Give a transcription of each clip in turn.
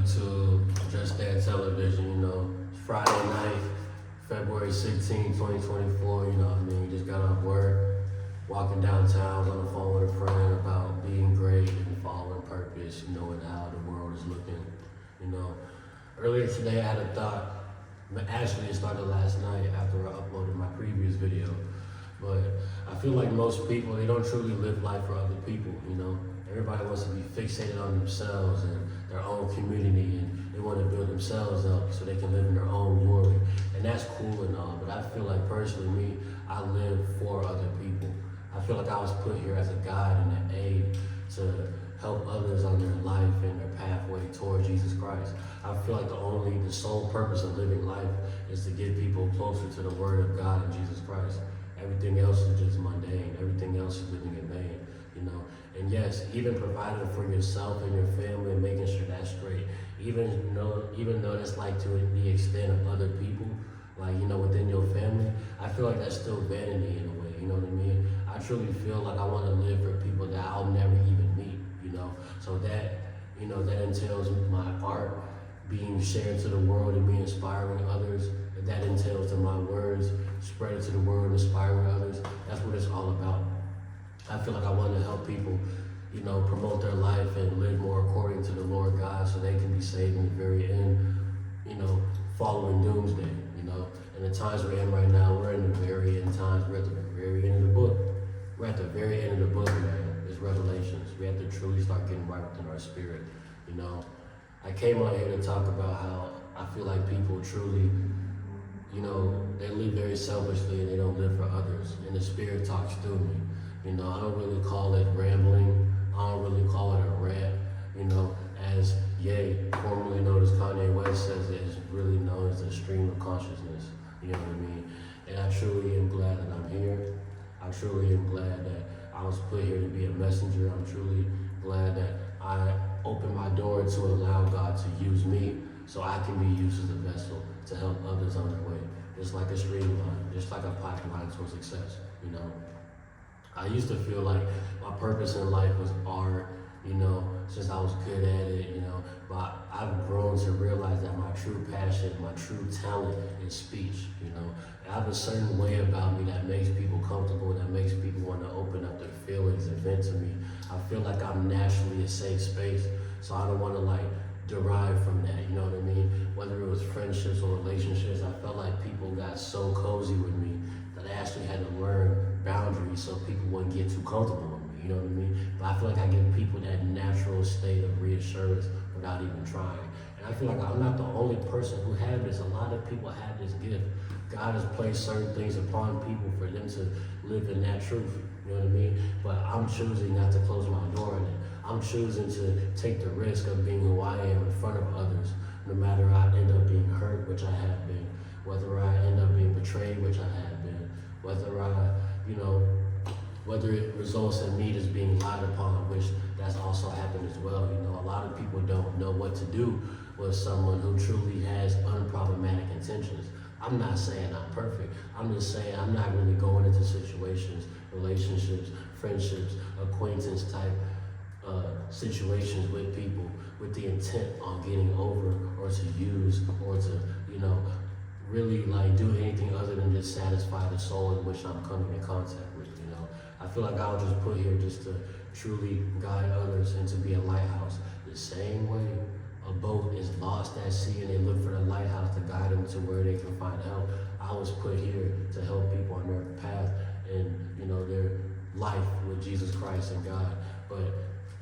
YouTube, Just That Television, Friday night, February 16, 2024, just got off work, walking downtown, was on the phone with a friend about being great and following purpose, and how the world is looking, Earlier today I had a thought, actually it started last night after I uploaded my previous video, but I feel like most people, they don't truly live life for other people, Everybody wants to be fixated on themselves and their own community, and they want to build themselves up so they can live in their own glory. And that's cool and all, but I feel like personally me, I live for other people. I feel like I was put here as a guide and an aid to help others on their life and their pathway toward Jesus Christ. I feel like the sole purpose of living life is to get people closer to the Word of God and Jesus Christ. Everything else is just mundane. Everything else is living in vain, And yes, even providing for yourself and your family and making sure that's straight. Even though that's like to the extent of other people, within your family, I feel like that's still vanity in a way, you know what I mean? I truly feel like I want to live for people that I'll never even meet, So that, that entails my art being shared to the world and me inspiring others. That entails to my words, spreading to the world, inspiring others. That's what it's all about. I feel like I want to help people, promote their life and live more according to the Lord God so they can be saved in the very end, following doomsday, And the times we're in right now, we're in the very end times. We're at the very end of the book. We're at the very end of the book, man. It's Revelations. We have to truly start getting right within our spirit, I came out here to talk about how I feel like people truly, they live very selfishly and they don't live for others. And the Spirit talks through me. I don't really call it rambling. I don't really call it a rant. As Ye, formerly known as Kanye West, says it is really known as the stream of consciousness. You know what I mean? And I truly am glad that I'm here. I truly am glad that I was put here to be a messenger. I'm truly glad that I opened my door to allow God to use me so I can be used as a vessel to help others on their way. Just like a streamline, just like a pipeline to success, I used to feel like my purpose in life was art, since I was good at it, but I've grown to realize that my true passion, my true talent is speech, I have a certain way about me that makes people comfortable, that makes people want to open up their feelings and vent to me. I feel like I'm naturally a safe space, so I don't want to derive from that, you know what I mean? Whether it was friendships or relationships, I felt like people got so cozy with me that I actually had to learn boundaries so people wouldn't get too comfortable with me, you know what I mean? But I feel like I give people that natural state of reassurance without even trying. And I feel like I'm not the only person who has this. A lot of people have this gift. God has placed certain things upon people for them to live in that truth, you know what I mean? But I'm choosing not to close my door on it. I'm choosing to take the risk of being who I am in front of others, no matter I end up being hurt, which I have been, whether I end up being betrayed, which I have been, whether whether it results in me just being lied upon, which that's also happened as well. A lot of people don't know what to do with someone who truly has unproblematic intentions. I'm not saying I'm perfect. I'm just saying I'm not really going into situations, relationships, friendships, acquaintance type situations with people with the intent on getting over or to use or to, really do anything other than just satisfy the soul in which I'm coming in contact with, I feel like I was just put here just to truly guide others and to be a lighthouse. The same way a boat is lost at sea and they look for the lighthouse to guide them to where they can find help. I was put here to help people on their path and, their life with Jesus Christ and God. But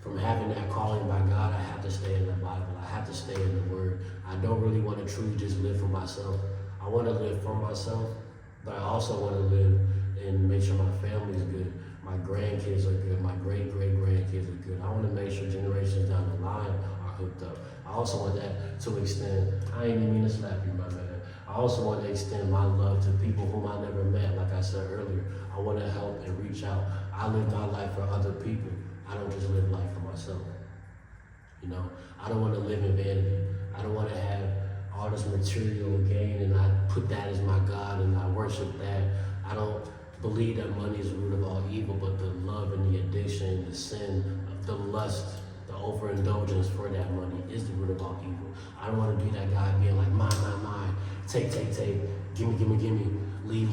from having that calling by God, I have to stay in the Bible. I have to stay in the Word. I don't really want to truly just live for myself. I want to live for myself, but I also want to live and make sure my family is good. My grandkids are good. My great-great-grandkids are good. I want to make sure generations down the line are hooked up. I also want that to extend. I ain't even mean to slap you, my man. I also want to extend my love to people whom I never met. Like I said earlier, I want to help and reach out. I live my life for other people. I don't just live life for myself. I don't want to live in vanity. I don't want to have all this material gain and I put that as my God and I worship that. I don't believe that money is the root of all evil, but the love and the addiction, the sin, the lust, the overindulgence for that money is the root of all evil. I don't want to be that guy being like, mine, take, gimme, leave,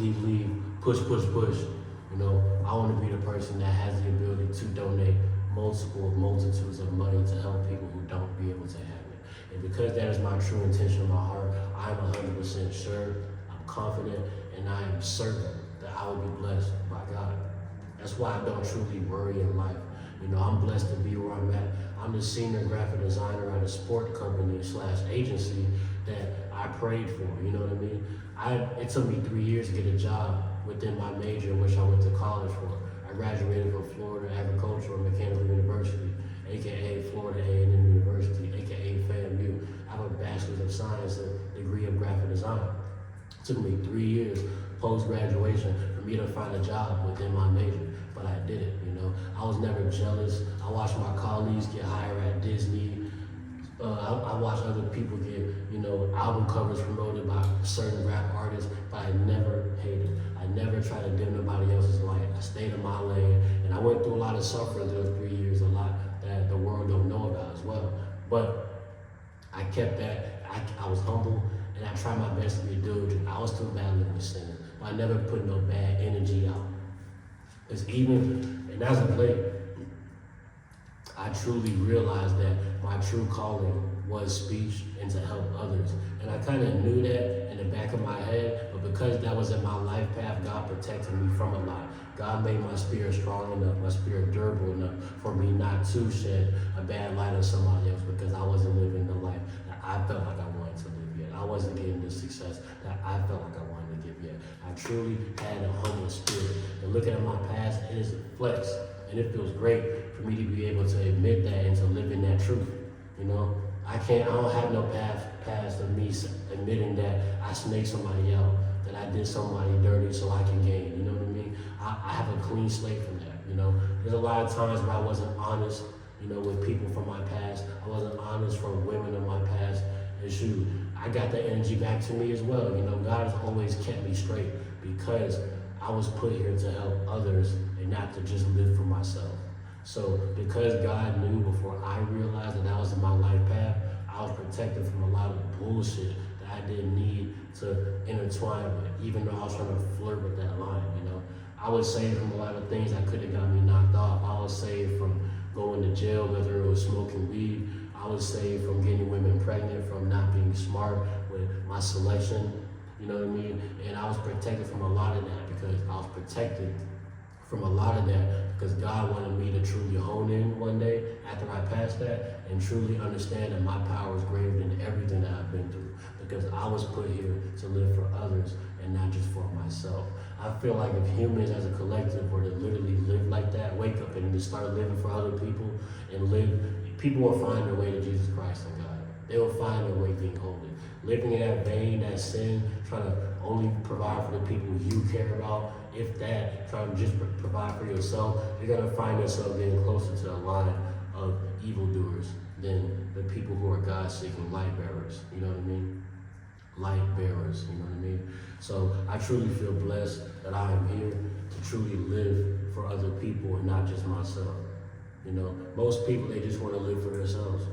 push. You know, I want to be the person that has the ability to donate multitudes of money to help people who don't be able to have it. And because that is my true intention in my heart, I'm 100% sure, I'm confident, and I am certain that I will be blessed by God. That's why I don't truly worry in life. You know, I'm blessed to be where I'm at. I'm the senior graphic designer at a sport company / agency that I prayed for, you know what I mean? It took me 3 years to get a job within my major, which I went to college for. I graduated from Florida Agricultural and Mechanical University, aka Florida A&M University, aka FAMU. I have a Bachelor's of Science and degree of graphic design. It took me 3 years post-graduation for me to find a job within my major, but I did it, you know. I was never jealous. I watched my colleagues get hired at Disney. I watched other people get, you know, album covers promoted by certain rap artists, but I never hated. I never tried to dim nobody else's light. I stayed in my lane, and I went through a lot of suffering those 3 years, a lot that the world don't know about as well. But I kept that, I was humble, and I tried my best to be diligent. I was too bad with sin, but I never put no bad energy out. Because and as of late, I truly realized that my true calling was speech and to help others. And I kind of knew that in the back of my head, but because that was in my life path, God protected me from a lot. God made my spirit strong enough, my spirit durable enough for me not to shed a bad light on somebody else, because I wasn't living the life that I felt like I wanted to live yet. I wasn't getting the success that I felt like I wanted to give yet. I truly had a humble spirit. And looking at my past, it is a flex. And it feels great for me to be able to admit that and to live in that truth. You know, I don't have no past of me admitting that I snaked somebody out, that I did somebody dirty so I can gain. You know what I mean? I have a clean slate from that. You know, there's a lot of times where I wasn't honest, you know, with people from my past. I wasn't honest from women in my past. And shoot, I got that energy back to me as well. You know, God has always kept me straight because I was put here to help others and not to just live for myself. So because God knew before I realized that was in my life path, I was protected from a lot of bullshit that I didn't need to intertwine with, even though I was trying to flirt with that line, you know. I was saved from a lot of things that could have got me knocked off. I was saved from going to jail, whether it was smoking weed. I was saved from getting women pregnant, from not being smart with my selection, you know what I mean? And I was protected from a lot of that because God wanted me to truly hone in one day after I passed that and truly understand that my power is greater than everything that I've been through, because I was put here to live for others and not just for myself. I feel like if humans as a collective were to literally live like that, wake up and just start living for other people and live, people will find their way to Jesus Christ and God. They will find their way being holy. Living in that vein, that sin, trying to only provide for the people you care about, if that, trying to just provide for yourself, you're going to find yourself getting closer to a line of evildoers than the people who are God-seeking light bearers, you know what I mean? Light bearers, you know what I mean? So I truly feel blessed that I am here to truly live for other people and not just myself. You know, most people, they just want to live for themselves.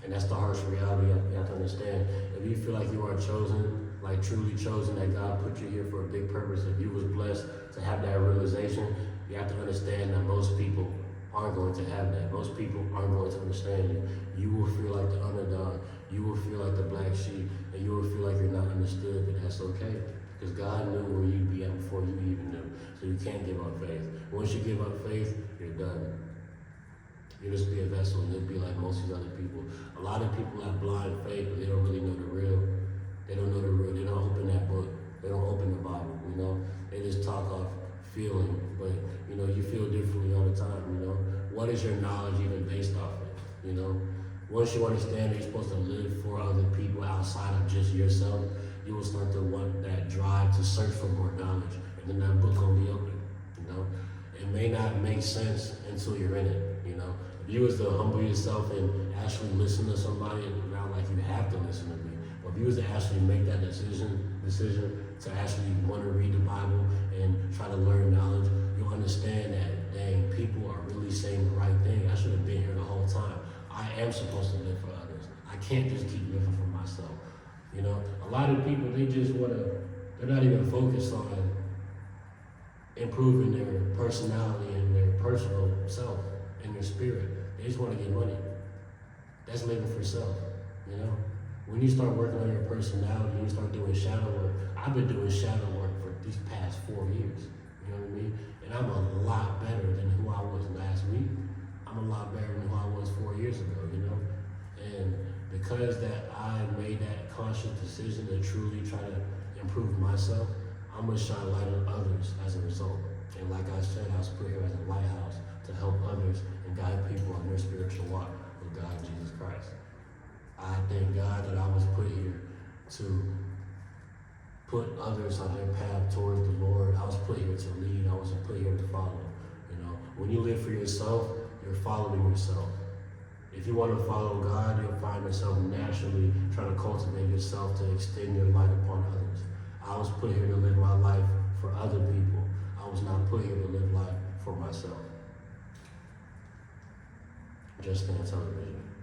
And that's the harsh reality you have to understand. If you feel like you are chosen, like truly chosen, that God put you here for a big purpose, if you was blessed to have that realization, you have to understand that most people aren't going to have that. Most people aren't going to understand you. You will feel like the underdog. You will feel like the black sheep, and you will feel like you're not understood, but that's okay. Because God knew where you'd be at before you even knew. So you can't give up faith. Once you give up faith, you're done. You'll just be a vessel, and you'll be like most of these other people. A lot of people have blind faith, but they don't really know the real. They don't know the real. They don't open that book. They don't open the Bible, you know? They just talk off feeling, but, you know, you feel differently all the time, you know? What is your knowledge even based off of, you know? Once you understand that you're supposed to live for other people outside of just yourself, you will start to want that drive to search for more knowledge, and then that book will be open, you know? It may not make sense until you're in it, you know? If you was to humble yourself and actually listen to somebody, and not like you have to listen to me, but if you was to actually make that decision to actually want to read the Bible and try to learn knowledge, you'll understand that, dang, people are really saying the right thing. I should have been here the whole time. I am supposed to live for others. I can't just keep living for myself. You know, a lot of people, they just want to, they're not even focused on improving their personality and their personal self and their spirit. They just want to get money. That's living for self, you know? When you start working on your personality, you start doing shadow work. I've been doing shadow work for these past 4 years, you know what I mean? And I'm a lot better than who I was last week. I'm a lot better than who I was 4 years ago, you know? And because that I made that conscious decision to truly try to improve myself, I'm gonna shine light on others as a result. And like I said, I was put here as a lighthouse to help others and guide people on their spiritual walk with God, Jesus Christ. I thank God that I was put here to put others on their path towards the Lord. I was put here to lead. I wasn't put here to follow. You know, when you live for yourself, you're following yourself. If you want to follow God, you'll find yourself naturally trying to cultivate yourself to extend your light upon others. I was put here to live my life for other people. I was not put here to live life for myself. Just Stand Television.